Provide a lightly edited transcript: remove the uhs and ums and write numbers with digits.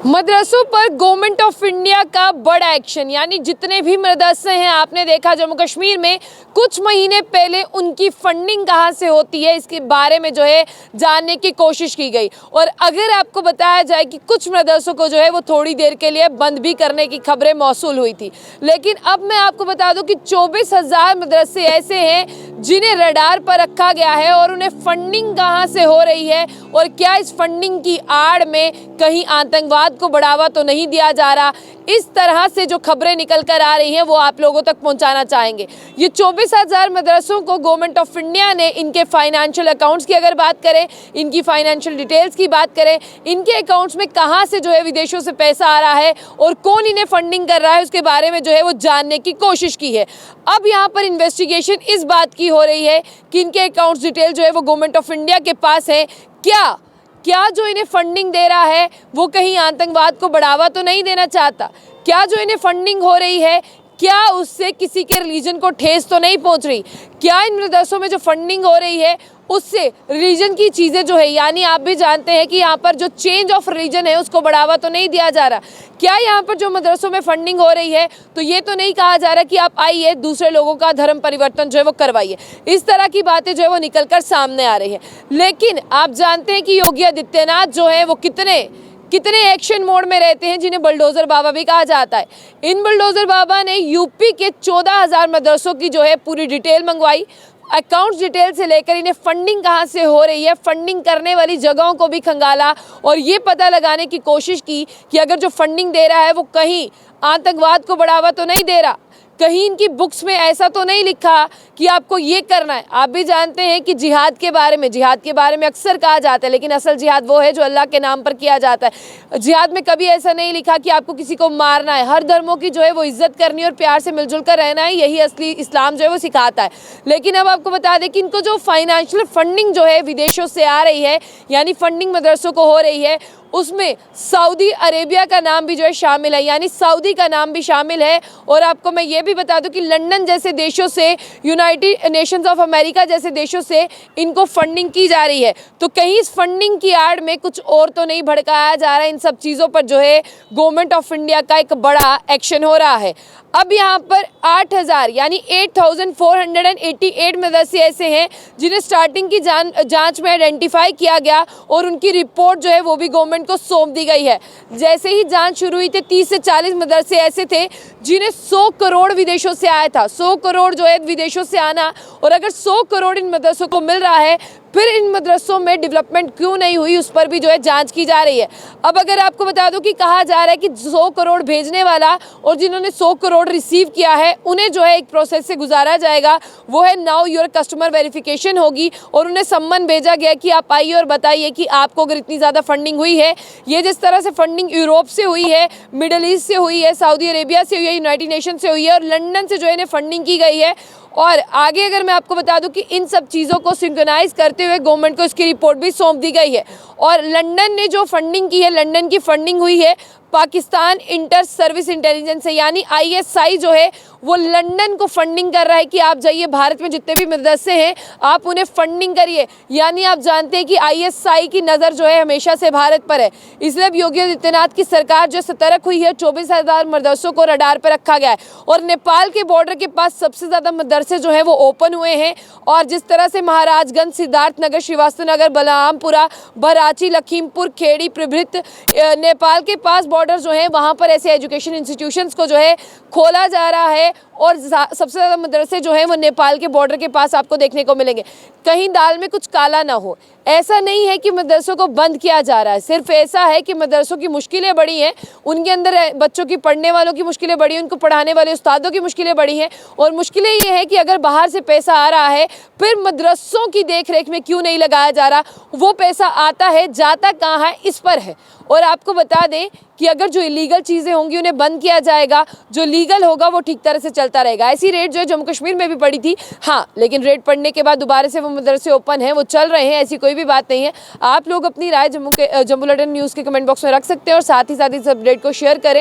मदरसों पर government of India का बड़ा एक्शन, यानी जितने भी मदरसे हैं आपने देखा जम्मू कश्मीर में कुछ महीने पहले उनकी फंडिंग कहां से होती है इसके बारे में जो है जानने की कोशिश की गई। और अगर आपको बताया जाए कि कुछ मदरसों को जो है वो थोड़ी देर के लिए बंद भी करने की खबरें मौसूल हुई थी, लेकिन अब मैं आपको बता दूं कि 24,000 मदरसे ऐसे हैं जिन्हें रडार पर रखा गया है और उन्हें फंडिंग कहां से हो रही है और क्या इस फंडिंग की आड़ में कहीं आतंकवाद को बढ़ावा तो नहीं दिया जा रहा। इस तरह से जो खबरें निकल कर आ रही हैं वो आप लोगों तक पहुंचाना चाहेंगे। ये 24,000 मदरसों को गवर्नमेंट ऑफ इंडिया ने इनके फाइनेंशियल अकाउंट्स की अगर बात करें, इनकी फाइनेंशियल डिटेल्स की बात करें, इनके अकाउंट्स में कहां से जो है विदेशों से पैसा आ रहा है और कौन इन्हें फंडिंग कर रहा है उसके बारे में जो है वो जानने की कोशिश की है। अब यहाँ पर इन्वेस्टिगेशन इस बात की हो रही है कि इनके अकाउंट्स डिटेल जो है वो गवर्नमेंट ऑफ इंडिया के पास है। क्या जो इन्हें फंडिंग दे रहा है वो कहीं आतंकवाद को बढ़ावा तो नहीं देना चाहता? क्या जो इन्हें फंडिंग हो रही है क्या उससे किसी के रिलीजन को ठेस तो नहीं पहुंच रही? क्या इन मदरसों में जो फंडिंग हो रही है उससे रिलीजन की चीज़ें जो है, यानी आप भी जानते हैं कि यहाँ पर जो चेंज ऑफ रिलीजन है उसको बढ़ावा तो नहीं दिया जा रहा? क्या यहाँ पर जो मदरसों में फंडिंग हो रही है तो ये तो नहीं कहा जा रहा कि आप आइए दूसरे लोगों का धर्म परिवर्तन जो है वो करवाइए? इस तरह की बातें जो है वो निकल कर सामने आ रही है। लेकिन आप जानते हैं कि योगी आदित्यनाथ जो है वो कितने एक्शन मोड में रहते हैं, जिन्हें बुलडोजर बाबा भी कहा जाता है। इन बुलडोजर बाबा ने यूपी के 14,000 मदरसों की जो है पूरी डिटेल मंगवाई, अकाउंट्स डिटेल से लेकर इन्हें फंडिंग कहां से हो रही है, फंडिंग करने वाली जगहों को भी खंगाला और ये पता लगाने की कोशिश की कि अगर जो फंडिंग दे रहा है वो कहीं आतंकवाद को बढ़ावा तो नहीं दे रहा, कहीं इनकी बुक्स में ऐसा तो नहीं लिखा कि आपको ये करना है। आप भी जानते हैं कि जिहाद के बारे में अक्सर कहा जाता है, लेकिन असल जिहाद वो है जो अल्लाह के नाम पर किया जाता है। जिहाद में कभी ऐसा नहीं लिखा कि आपको किसी को मारना है। हर धर्मों की जो है वो इज्जत करनी और प्यार से मिलजुल कर रहना है, यही असली इस्लाम जो है वो सिखाता है। लेकिन अब आपको बता दें कि इनको जो फाइनेंशियल फंडिंग जो है विदेशों से आ रही है, यानी फंडिंग मदरसों को हो रही है, उसमें सऊदी अरेबिया का नाम भी जो है शामिल है, यानी सऊदी का नाम भी शामिल है। और आपको मैं ये भी बता दूं कि लंदन जैसे देशों से, यूनाइटेड नेशंस ऑफ अमेरिका जैसे देशों से इनको फंडिंग की जा रही है। तो कहीं इस फंडिंग की आड़ में कुछ और तो नहीं भड़काया जा रहा है? इन सब चीज़ों पर जो है गवर्नमेंट ऑफ इंडिया का एक बड़ा एक्शन हो रहा है। अब यहाँ पर 8,000 यानी 8,488 मदरसे ऐसे हैं जिन्हें स्टार्टिंग की जांच में आइडेंटिफाई किया गया और उनकी रिपोर्ट जो है वो भी गवर्नमेंट को सौंप दी गई है। जैसे ही जांच शुरू हुई थी 30 से 40 मदरसे ऐसे थे जिन्हें 100 करोड़ विदेशों से आया था। 100 करोड़ जो है विदेशों से आना, और अगर 100 करोड़ इन मदरसों को मिल रहा है फिर इन मदरसों में डेवलपमेंट क्यों नहीं हुई उस पर भी जो है जांच की जा रही है। अब अगर आपको बता दूं कि कहा जा रहा है कि 100 करोड़ भेजने वाला और जिन्होंने 100 करोड़ रिसीव किया है उन्हें जो है एक प्रोसेस से गुजारा जाएगा, वो है नाउ योर कस्टमर वेरिफिकेशन होगी और उन्हें सम्मन भेजा गया कि आप आइए और बताइए कि आपको अगर इतनी ज़्यादा फंडिंग हुई है। ये जिस तरह से फंडिंग यूरोप से हुई है, मिडल ईस्ट से हुई है, सऊदी अरेबिया से हुई है, यूनाइटेड नेशन से हुई है और लंदन से जो है इन्हें फंडिंग की गई है। और आगे अगर मैं आपको बता दूं कि इन सब चीज़ों को सिंक्रोनाइज करते हुए गवर्नमेंट को इसकी रिपोर्ट भी सौंप दी गई है। और लंदन ने जो फंडिंग की है, लंदन की फंडिंग हुई है पाकिस्तान इंटर सर्विस इंटेलिजेंस से, यानी ISI जो है वो लंदन को फंडिंग कर रहा है कि आप जाइए भारत में जितने भी मदरसे हैं आप उन्हें फंडिंग करिए। यानी आप जानते हैं कि ISI की नज़र जो है हमेशा से भारत पर है, इसलिए अब योगी आदित्यनाथ की सरकार जो सतर्क हुई है, 24,000 मदरसों को रडार पर रखा गया है। और नेपाल के बॉर्डर के पास सबसे ज़्यादा मदरसे जो हैं वो ओपन हुए हैं। और जिस तरह से महाराजगंज, सिद्धार्थनगर, श्रीवास्तव नगर, बलरामपुरा, बराची, लखीमपुर खेड़ी प्रभृत नेपाल के पास बॉर्डर जो है वहाँ पर ऐसे एजुकेशन इंस्टीट्यूशंस को जो है खोला जा रहा है। और सबसे ज़्यादा मदरसे जो हैं वो नेपाल के बॉर्डर के पास आपको देखने को मिलेंगे। कहीं दाल में कुछ काला ना हो, ऐसा नहीं है कि मदरसों को बंद किया जा रहा है, सिर्फ ऐसा है कि मदरसों की मुश्किलें बड़ी हैं, उनके अंदर बच्चों की पढ़ने वालों की मुश्किलें बड़ी हैं, उनको पढ़ाने वाले उस्तादों की मुश्किलें बड़ी हैं। और मुश्किलें ये है कि अगर बाहर से पैसा आ रहा है फिर मदरसों की देख रेख में क्यों नहीं लगाया जा रहा? वो पैसा आता है जाता कहाँ है इस पर है। और आपको बता दें कि अगर जो इलीगल चीज़ें होंगी उन्हें बंद किया जाएगा, जो लीगल होगा वो ठीक तरह से चलता रहेगा। ऐसी रेट जो है जम्मू कश्मीर में भी पड़ी थी, हाँ, लेकिन रेट पड़ने के बाद दोबारा से वो मदरसे ओपन हैं, वो चल रहे हैं, ऐसी कोई भी बात नहीं है। आप लोग अपनी राय जम्मू बुलेटिन न्यूज़ के कमेंट बॉक्स में रख सकते हैं और साथ ही इस अपडेट को शेयर करें।